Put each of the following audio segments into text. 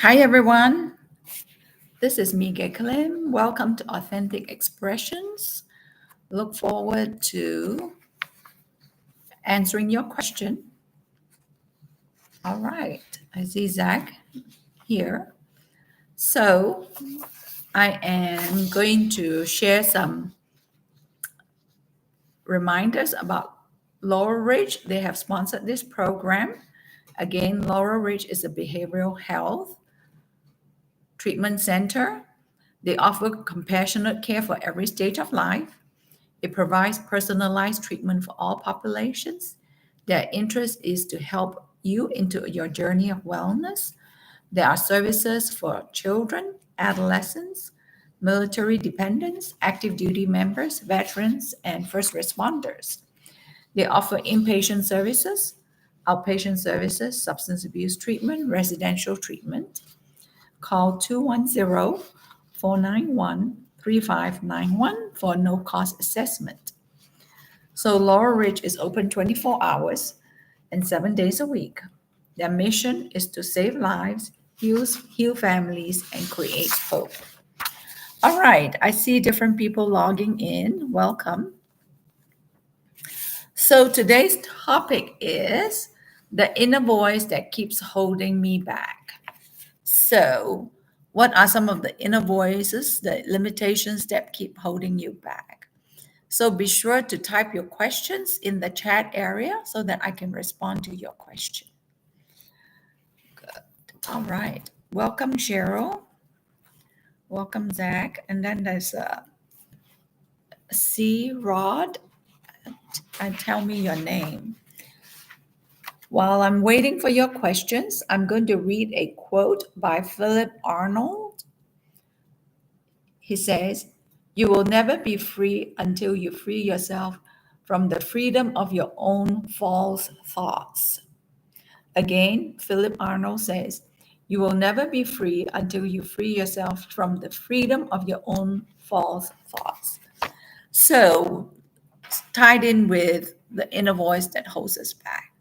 Hi, everyone. This is Mika Klim. Welcome to Authentic Expressions. Look forward to answering your question. All right. I see Zach here. So I am going to share some reminders about Laurel Ridge. They have sponsored this program. Again, Laurel Ridge is a behavioral health treatment center. They offer compassionate care for every stage of life. It provides personalized treatment for all populations. Their interest is to help you into your journey of wellness. There are services for children, adolescents, military dependents, active duty members, veterans, and first responders. They offer inpatient services, outpatient services, substance abuse treatment, residential treatment. Call 210-491-3591 for a no-cost assessment. So Laurel Ridge is open 24 hours and 7 days a week. Their mission is to save lives, heal families, and create hope. All right, I see different people logging in. Welcome. So today's topic is the inner voice that keeps holding me back. So, what are some of the inner voices, the limitations that keep holding you back? So be sure to type your questions in the chat area so that I can respond to your question. Good. All right. Welcome, Cheryl. Welcome, Zach. And then there's a C. Rod. And tell me your name. While I'm waiting for your questions, I'm going to read a quote by Philip Arnold. He says, "You will never be free until you free yourself from the freedom of your own false thoughts." Again, Philip Arnold says, "You will never be free until you free yourself from the freedom of your own false thoughts." So, tied in with the inner voice that holds us back.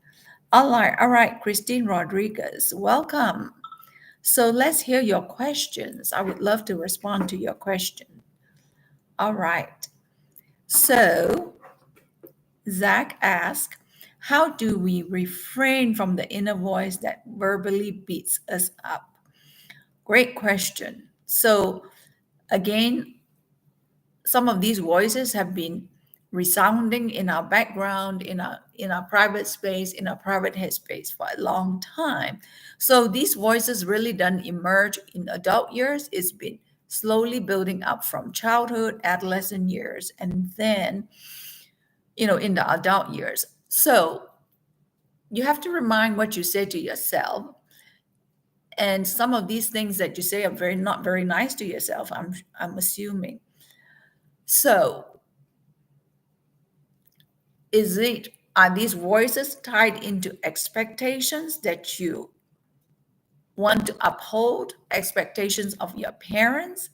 All right, Christine Rodriguez, welcome. So let's hear your questions. I would love to respond to your question. All right. So Zach asked, how do we refrain from the inner voice that verbally beats us up? Great question. So again, some of these voices have been resounding in our background, in our private space, in our private headspace for a long time. So these voices really don't emerge in adult years. It's been slowly building up from childhood, adolescent years, and then, in the adult years. So you have to remind what you say to yourself. And some of these things that you say are not very nice to yourself, I'm assuming. So are these voices tied into expectations that you want to uphold, expectations of your parents,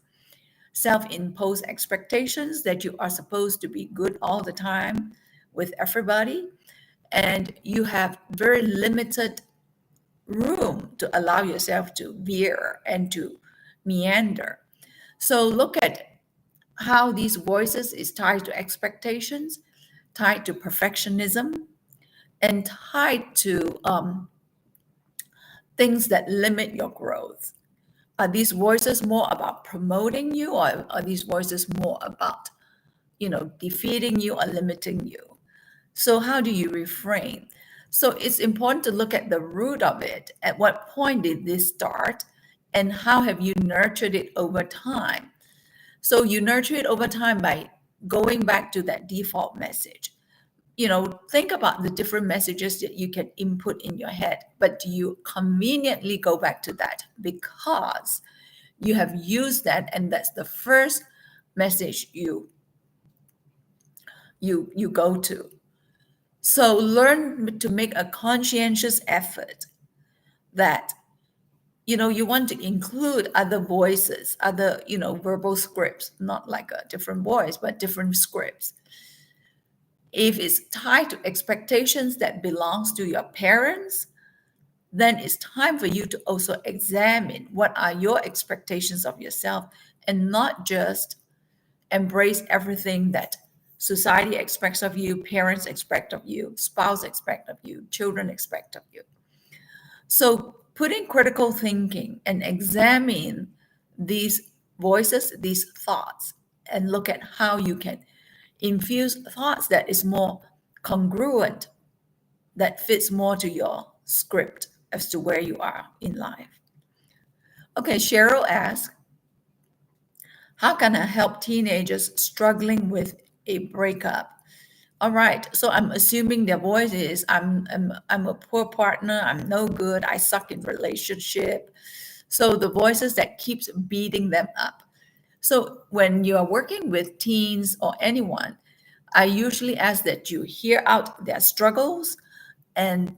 self-imposed expectations that you are supposed to be good all the time with everybody, and you have very limited room to allow yourself to veer and to meander? So look at how these voices is tied to expectations, tied to perfectionism, and tied to things that limit your growth. Are these voices more about promoting you, or are these voices more about, defeating you or limiting you? So how do you refrain? So it's important to look at the root of it. At what point did this start, and how have you nurtured it over time? So you nurture it over time by going back to that default message. Think about the different messages that you can input in your head, but do you conveniently go back to that because you have used that, and that's the first message you go to? So learn to make a conscientious effort that you want to include other voices, other verbal scripts, not like a different voice, but different scripts. If it's tied to expectations that belongs to your parents, then it's time for you to also examine what are your expectations of yourself, and not just embrace everything that society expects of you, parents expect of you, spouse expect of you, children expect of you. So put in critical thinking and examine these voices, these thoughts, and look at how you can infuse thoughts that is more congruent, that fits more to your script as to where you are in life. Okay, Cheryl asks, how can I help teenagers struggling with a breakup? All right, so I'm assuming their voice is I'm a poor partner, I'm no good, I suck in relationship. So the voices that keeps beating them up. So when you are working with teens or anyone, I usually ask that you hear out their struggles and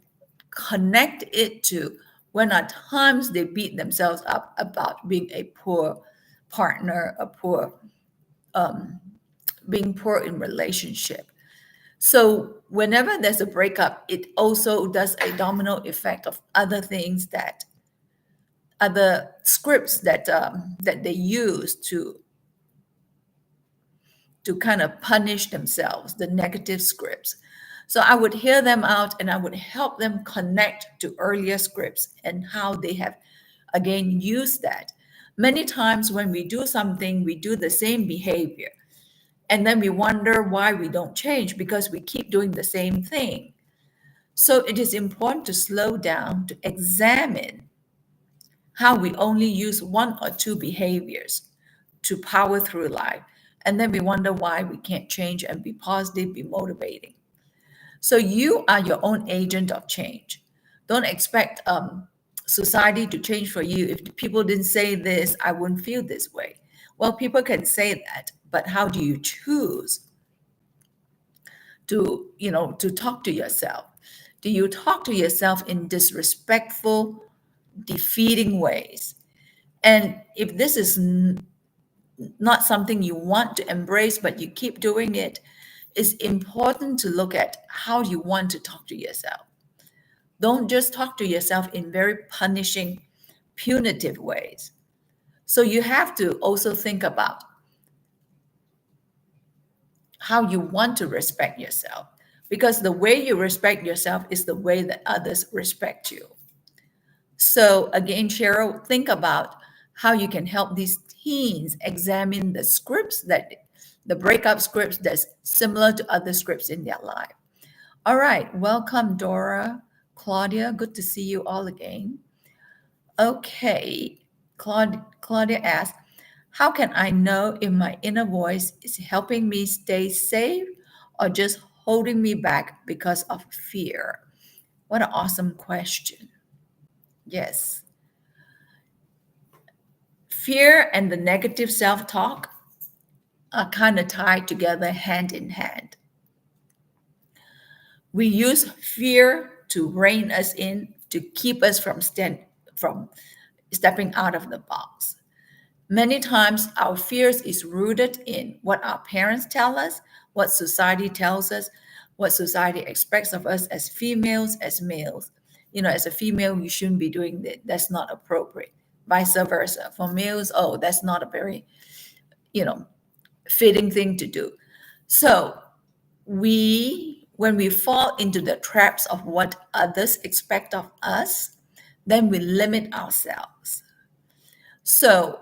connect it to when at times they beat themselves up about being a poor partner, a poor being poor in relationship. So whenever there's a breakup, it also does a domino effect of other things, that other scripts that they use to kind of punish themselves, the negative scripts. So I would hear them out and I would help them connect to earlier scripts and how they have again used that. Many times when we do something, we do the same behavior. And then we wonder why we don't change because we keep doing the same thing. So it is important to slow down, to examine how we only use one or two behaviors to power through life. And then we wonder why we can't change and be positive, be motivating. So you are your own agent of change. Don't expect society to change for you. If people didn't say this, I wouldn't feel this way. Well, people can say that, but how do you choose to talk to yourself? Do you talk to yourself in disrespectful, defeating ways? And if this is not something you want to embrace, but you keep doing it, it's important to look at how you want to talk to yourself. Don't just talk to yourself in very punishing, punitive ways. So you have to also think about how you want to respect yourself, because the way you respect yourself is the way that others respect you. So again, Cheryl, think about how you can help these teens examine the scripts, that the breakup scripts that's similar to other scripts in their life. All right, welcome, Dora, Claudia. Good to see you all again. Okay, Claudia asks, how can I know if my inner voice is helping me stay safe or just holding me back because of fear? What an awesome question. Yes. Fear and the negative self talk are kind of tied together hand in hand. We use fear to rein us in, to keep us from stepping out of the box. Many times our fears is rooted in what our parents tell us, what society tells us, what society expects of us as females, as males. As a female, you shouldn't be doing that. That's not appropriate. Vice versa. For males, oh, that's not a very, you know, fitting thing to do. So when we fall into the traps of what others expect of us, then we limit ourselves. So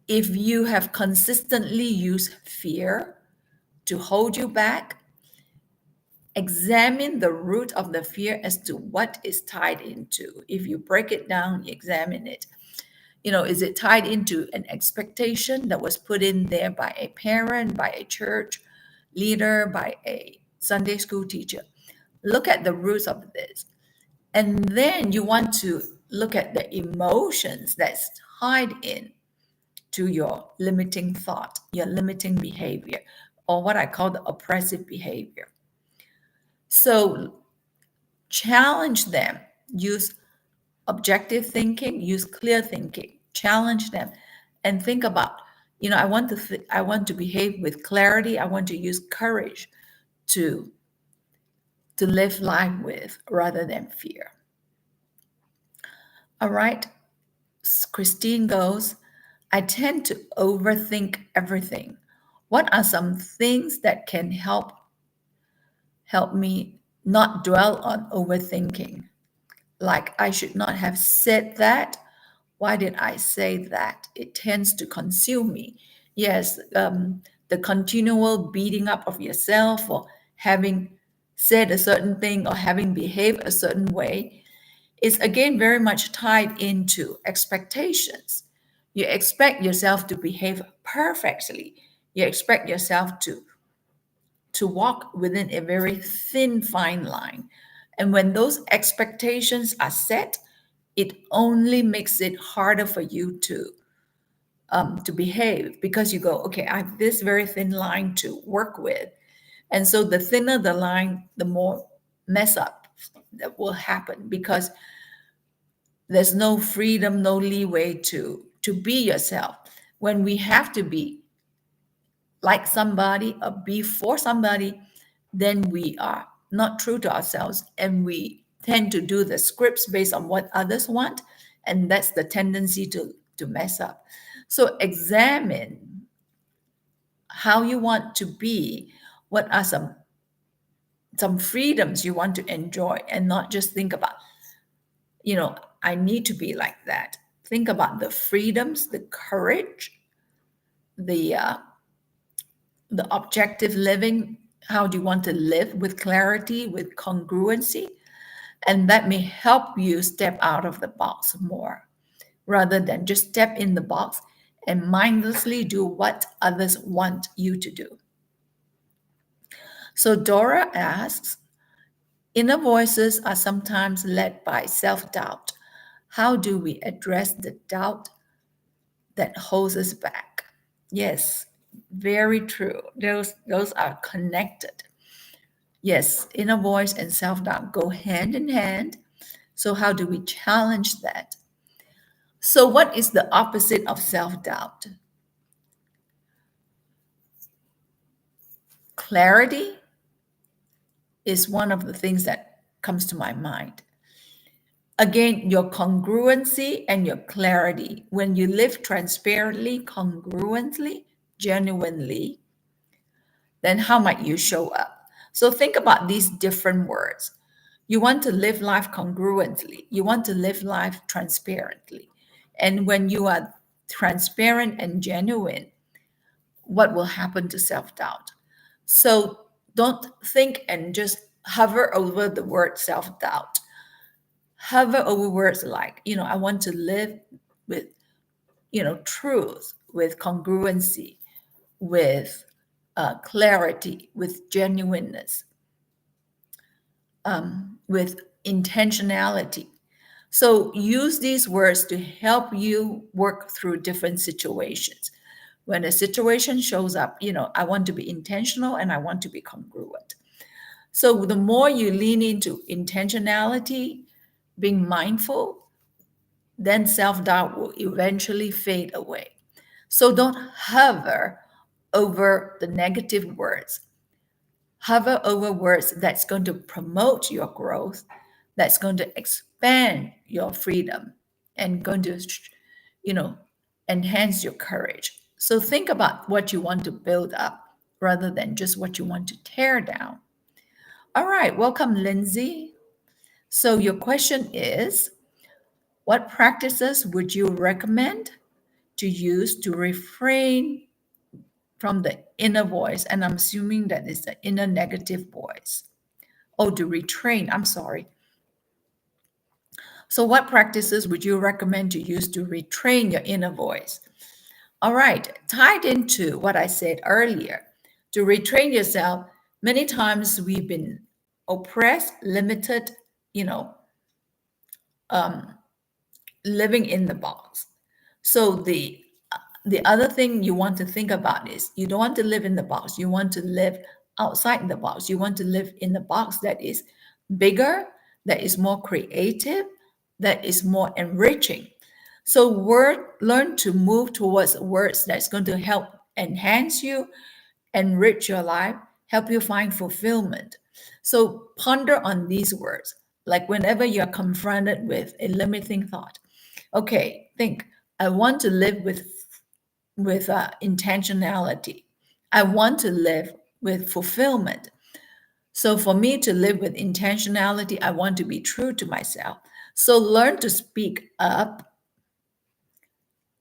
if you have consistently used fear to hold you back, examine the root of the fear as to what is tied into. If you break it down, examine it. Is it tied into an expectation that was put in there by a parent, by a church leader, by a Sunday school teacher? Look at the roots of this. And then you want to look at the emotions that's tied in to your limiting thought, your limiting behavior, or what I call the oppressive behavior. So challenge them, use objective thinking, use clear thinking, challenge them, and think about, I want to behave with clarity. I want to use courage to live life with rather than fear. All right. Christine goes, I tend to overthink everything. What are some things that can help me not dwell on overthinking? Like, I should not have said that. Why did I say that? It tends to consume me. Yes, the continual beating up of yourself for having said a certain thing or having behaved a certain way is again very much tied into expectations. You expect yourself to behave perfectly. You expect yourself to walk within a very thin, fine line. And when those expectations are set, it only makes it harder for you to behave because you go, okay, I have this very thin line to work with. And so the thinner the line, the more mess up that will happen because there's no freedom, no leeway to be yourself. When we have to be like somebody or be for somebody, then we are not true to ourselves and we tend to do the scripts based on what others want, and that's the tendency to mess up. So examine how you want to be, what are some freedoms you want to enjoy, and not just think about, I need to be like that. Think about the freedoms, the courage, the the objective living. How do you want to live with clarity, with congruency? And that may help you step out of the box more rather than just step in the box and mindlessly do what others want you to do. So Dora asks, inner voices are sometimes led by self-doubt. How do we address the doubt that holds us back? Yes, very true. Those are connected. Yes, inner voice and self-doubt go hand in hand. So how do we challenge that? So what is the opposite of self-doubt? Clarity is one of the things that comes to my mind. Again, your congruency and your clarity. When you live transparently, congruently, genuinely, then how might you show up? So think about these different words. You want to live life congruently. You want to live life transparently. And when you are transparent and genuine, what will happen to self-doubt? So don't think and just hover over the word self-doubt. Hover over words like, I want to live with, truth, with congruency, with clarity, with genuineness, with intentionality. So use these words to help you work through different situations. When a situation shows up, I want to be intentional and I want to be congruent. So the more you lean into intentionality, being mindful, then self-doubt will eventually fade away. So don't hover over the negative words. Hover over words that's going to promote your growth, that's going to expand your freedom and going to, you know, enhance your courage. So think about what you want to build up rather than just what you want to tear down. All right, welcome, Lindsay. So your question is, what practices would you recommend to use to refrain from the inner voice? And I'm assuming that is the inner negative voice. Oh, to retrain, I'm sorry. So what practices would you recommend to use to retrain your inner voice? All right, tied into what I said earlier, to retrain yourself, many times we've been oppressed, limited, you know, um, living in the box. So the other thing you want to think about is you don't want to live in the box. You want to live outside the box. You want to live in the box that is bigger, that is more creative, that is more enriching. So learn to move towards words that's going to help enhance you, enrich your life, help you find fulfillment. So ponder on these words. Like whenever you're confronted with a limiting thought, Okay, think. I want to live with intentionality. I want to live with fulfillment. So for me to live with intentionality, I want to be true to myself. So learn to speak up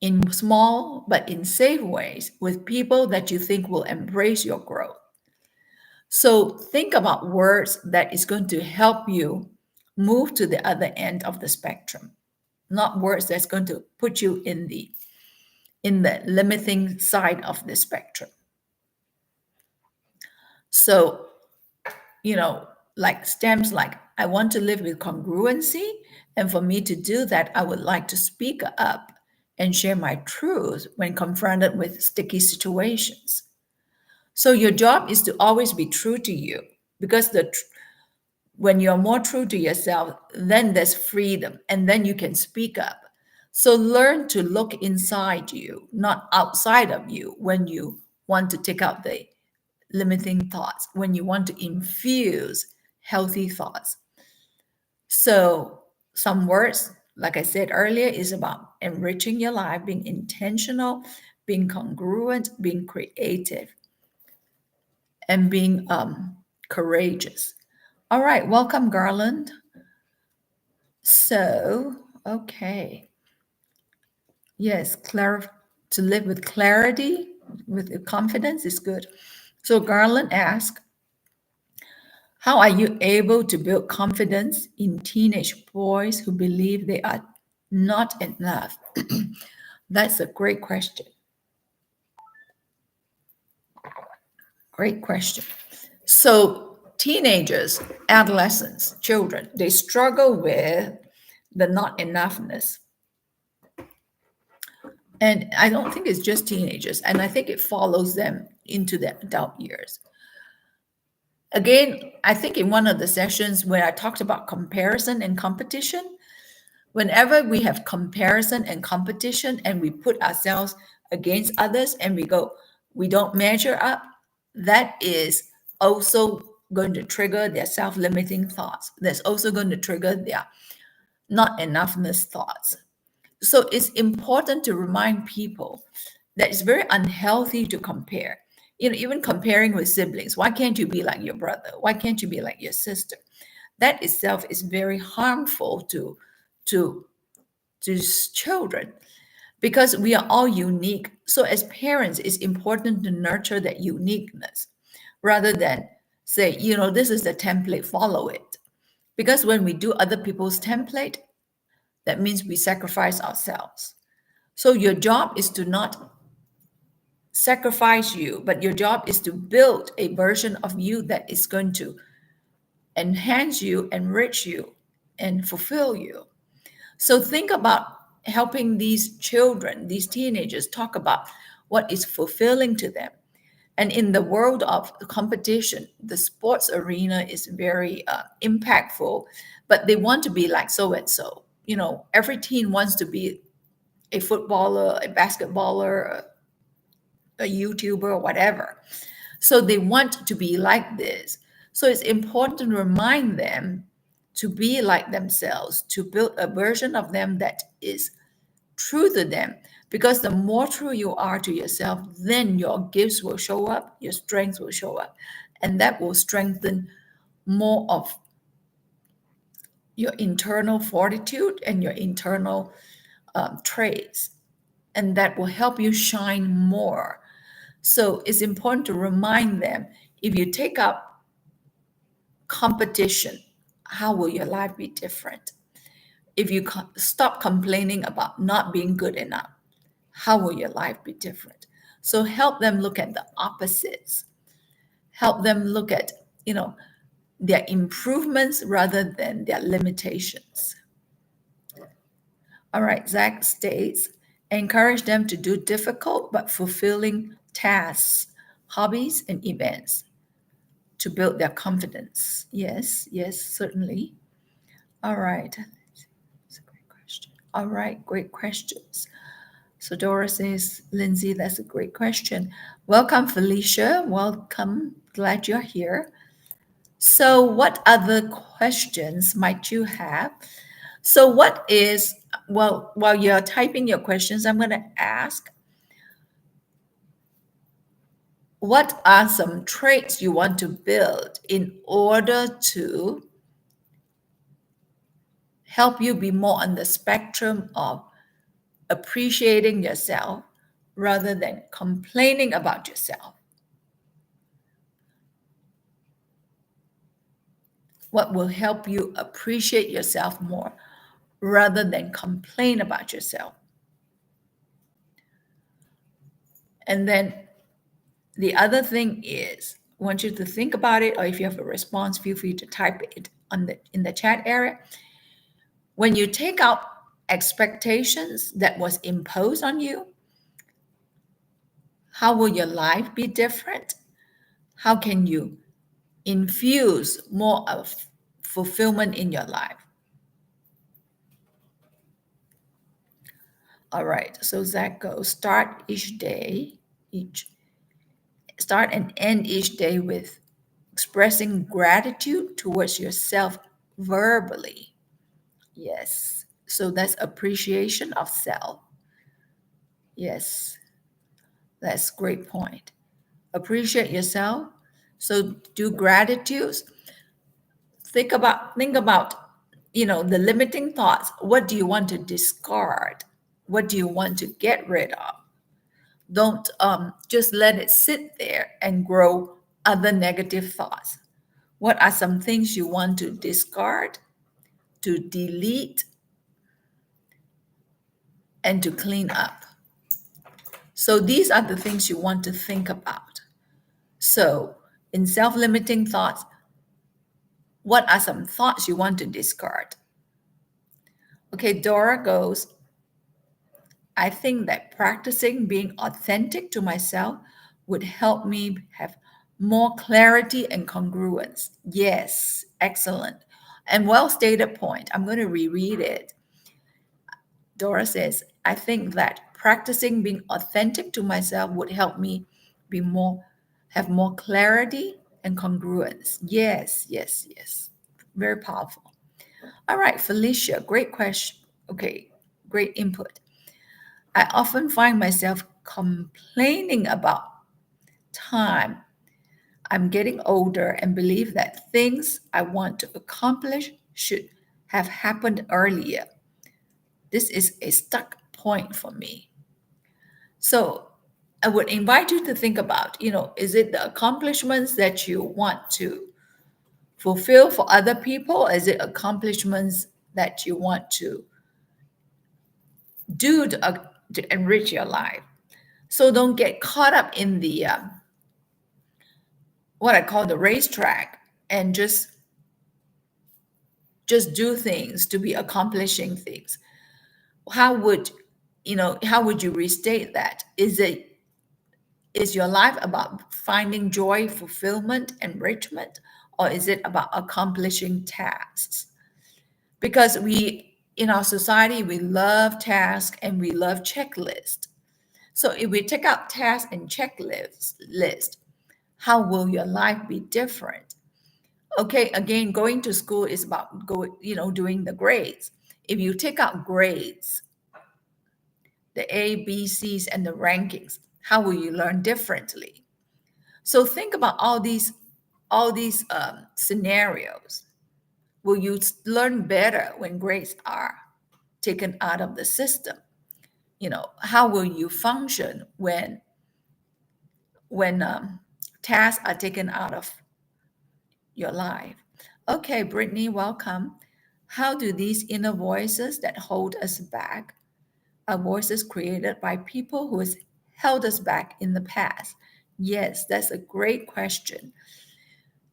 in small but in safe ways with people that you think will embrace your growth. So think about words that is going to help you move to the other end of the spectrum, not words that's going to put you in the limiting side of the spectrum. So, you know, like stems like I want to live with congruency, and for me to do that, I would like to speak up and share my truth when confronted with sticky situations. So your job is to always be true to you because when you're more true to yourself, then there's freedom and then you can speak up. So learn to look inside you, not outside of you when you want to take out the limiting thoughts, when you want to infuse healthy thoughts. So some words, like I said earlier, is about enriching your life, being intentional, being congruent, being creative, and being courageous. All right, welcome, Garland. So, okay. Yes, to live with clarity, with confidence is good. So Garland asked, how are you able to build confidence in teenage boys who believe they are not enough? That's a great question. Great question. So teenagers, adolescents, children, they struggle with the not enoughness. And I don't think it's just teenagers, and I think it follows them into the adult years. Again, I think in one of the sessions where I talked about comparison and competition, whenever we have comparison and competition and we put ourselves against others and we don't measure up, that is also going to trigger their self-limiting thoughts. That's also going to trigger their not enoughness thoughts. So it's important to remind people that it's very unhealthy to compare. Even comparing with siblings, why can't you be like your brother? Why can't you be like your sister? That itself is very harmful to to children because we are all unique. So as parents, it's important to nurture that uniqueness rather than say, this is the template, follow it. Because when we do other people's template, that means we sacrifice ourselves. So your job is to not sacrifice you, but your job is to build a version of you that is going to enhance you, enrich you, and fulfill you. So think about helping these children, these teenagers, talk about what is fulfilling to them. And in the world of competition, the sports arena is very impactful, but they want to be like so and so. Every teen wants to be a footballer, a basketballer, a YouTuber, or whatever. So they want to be like this. So it's important to remind them to be like themselves, to build a version of them that is true to them. Because the more true you are to yourself, then your gifts will show up, your strengths will show up, and that will strengthen more of your internal fortitude and your internal traits. And that will help you shine more. So it's important to remind them if you take up competition, how will your life be different? If you stop complaining about not being good enough, how will your life be different? So help them look at the opposites. Help them look at, their improvements rather than their limitations. All right, Zach states, encourage them to do difficult but fulfilling tasks, hobbies, and events to build their confidence. Yes, yes, certainly. All right. That's a great question. All right, great questions. So Dora says, Lindsay, that's a great question. Welcome, Felicia. Welcome. Glad you're here. So what other questions might you have? So well, while you're typing your questions, I'm going to ask, what are some traits you want to build in order to help you be more on the spectrum of appreciating yourself rather than complaining about yourself? What will help you appreciate yourself more rather than complain about yourself? And then the other thing is, I want you to think about it, or if you have a response, feel free to type it in the chat area. When you take out expectations that was imposed on you, how will your life be different? How can you infuse more of fulfillment in your life? All right, so that goes start and end each day with expressing gratitude towards yourself verbally. Yes. So that's appreciation of self. Yes. That's a great point. Appreciate yourself. So do gratitudes. Think about, the limiting thoughts. What do you want to discard? What do you want to get rid of? Don't just let it sit there and grow other negative thoughts. What are some things you want to discard, to delete, and to clean up? So these are the things you want to think about. So in self-limiting thoughts, what are some thoughts you want to discard? Okay, Dora goes, I think that practicing being authentic to myself would help me have more clarity and congruence. Yes, excellent. And well stated point. I'm going to reread it. Dora says, I think that practicing being authentic to myself would help me have more clarity and congruence. Yes, yes, yes. Very powerful. All right, Felicia, great question. Okay, great input. I often find myself complaining about time. I'm getting older and believe that things I want to accomplish should have happened earlier. This is a stuck point for me. So I would invite you to think about, is it the accomplishments that you want to fulfill for other people? Is it accomplishments that you want to do to enrich your life? So don't get caught up in the what I call the racetrack and just do things to be accomplishing things. How would how would you restate that? Is your life about finding joy, fulfillment, enrichment, or is it about accomplishing tasks? Because we in our society we love tasks and we love checklists. So if we take out tasks and checklists list, how will your life be different? Okay, again, going to school is about doing the grades. If you take out grades, the A, B, C's, and the rankings, how will you learn differently? So think about all these scenarios. Will you learn better when grades are taken out of the system? How will you function when tasks are taken out of your life? Okay, Brittany, welcome. How do these inner voices that hold us back are voices created by people who has held us back in the past? Yes, that's a great question.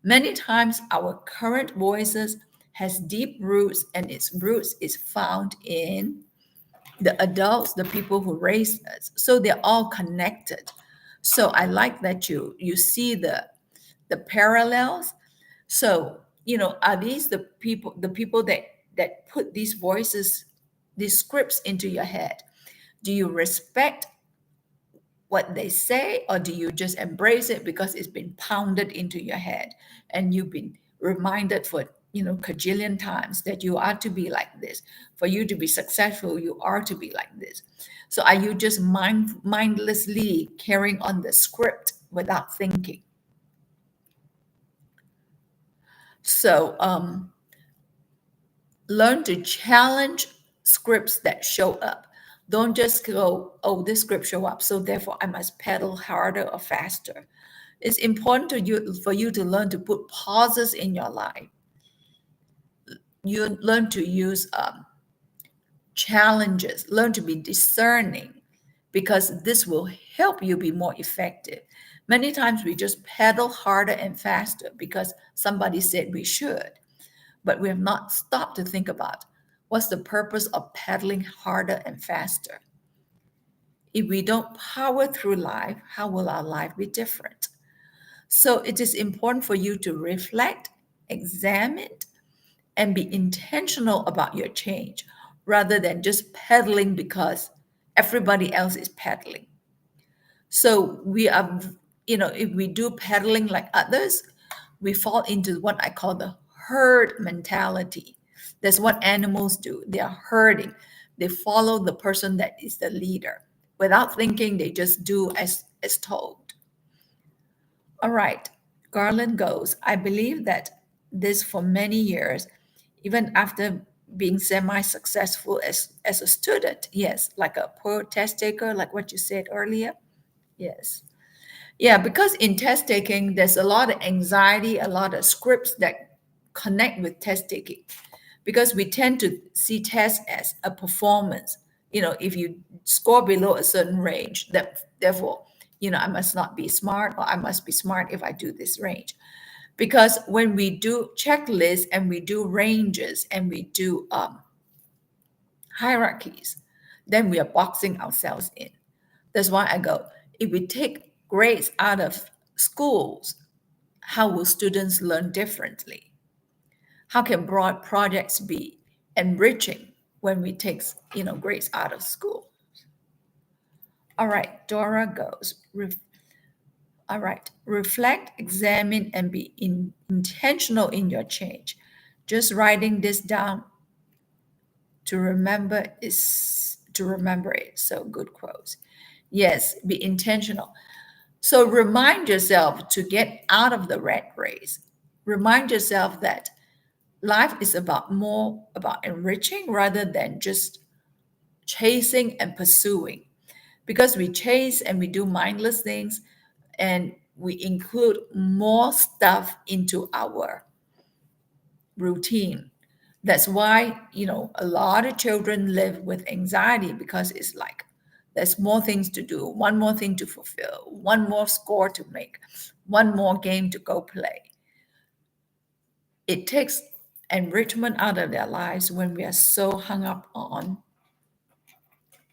Many times our current voices has deep roots, and its roots is found in the adults, the people who raised us. So they're all connected. So I like that you see the parallels. So, are these the people that put these voices, these scripts into your head? Do you respect what they say, or do you just embrace it because it's been pounded into your head and you've been reminded for cajillion times that you are to be like this. For you to be successful, you are to be like this. So are you just mindlessly carrying on the script without thinking? So learn to challenge scripts that show up. Don't just go, oh, this script show up, so therefore I must pedal harder or faster. It's important for you to learn to put pauses in your life. You learn to use challenges, learn to be discerning, because this will help you be more effective. Many times we just pedal harder and faster because somebody said we should, but we have not stopped to think about what's the purpose of pedaling harder and faster. If we don't power through life, how will our life be different? So it is important for you to reflect, examine, and be intentional about your change rather than just pedaling because everybody else is pedaling. So we are, if we do pedaling like others, we fall into what I call the herd mentality. That's what animals do. They are herding. They follow the person that is the leader. Without thinking, they just do as told. All right, Garland goes, I believe that this for many years, even after being semi-successful as a student. Yes, like a poor test taker, like what you said earlier. Yes. Yeah, because in test taking, there's a lot of anxiety, a lot of scripts that connect with test taking because we tend to see tests as a performance. If you score below a certain range, that therefore, I must not be smart, or I must be smart if I do this range. Because when we do checklists and we do ranges and we do hierarchies, then we are boxing ourselves in. That's why I go, if we take grades out of schools, how will students learn differently? How can broad projects be enriching when we take, grades out of school? All right, Dora goes. All right, reflect, examine, and be intentional in your change. Just writing this down to remember it. So good quotes. Yes, be intentional. So remind yourself to get out of the rat race. Remind yourself that life is more about enriching rather than just chasing and pursuing. Because we chase and we do mindless things and we include more stuff into our routine. That's why, a lot of children live with anxiety because it's like there's more things to do, one more thing to fulfill, one more score to make, one more game to go play. It takes enrichment out of their lives when we are so hung up on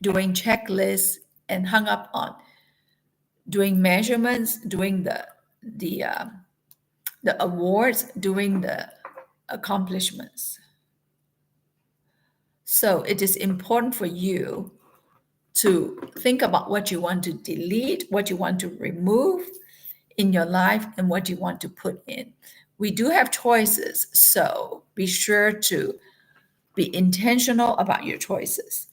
doing checklists and hung up on doing measurements, doing the awards, doing the accomplishments. So it is important for you to think about what you want to delete, what you want to remove in your life, and what you want to put in. We do have choices, so be sure to be intentional about your choices.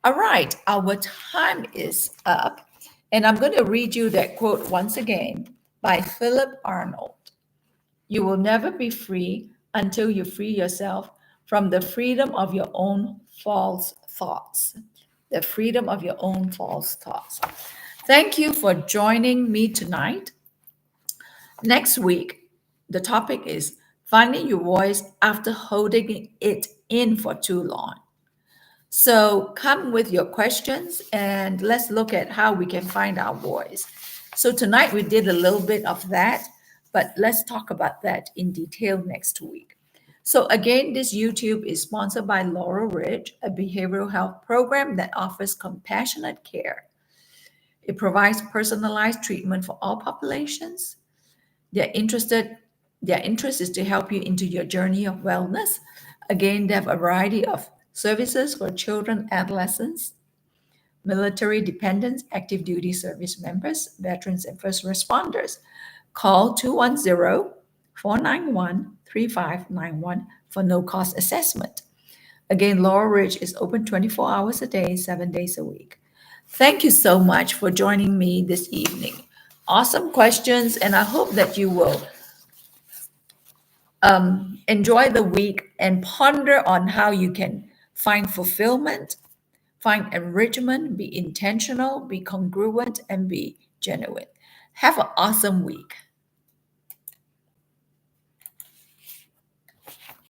All right, our time is up, and I'm going to read you that quote once again by Philip Arnold. You will never be free until you free yourself from the freedom of your own false thoughts. The freedom of your own false thoughts. Thank you for joining me tonight. Next week, the topic is finding your voice after holding it in for too long. So come with your questions and let's look at how we can find our voice. So tonight we did a little bit of that, but let's talk about that in detail next week. So again, this YouTube is sponsored by Laurel Ridge, a behavioral health program that offers compassionate care. It provides personalized treatment for all populations. They're interested, their interest is to help you into your journey of wellness. Again, they have a variety of services for children, adolescents, military dependents, active duty service members, veterans, and first responders. Call 210 491 3591 for no cost assessment. Again, Laurel Ridge is open 24 hours a day, 7 days a week. Thank you so much for joining me this evening. Awesome questions, and I hope that you will enjoy the week and ponder on how you can find fulfillment, find enrichment, be intentional, be congruent, and be genuine. Have an awesome week.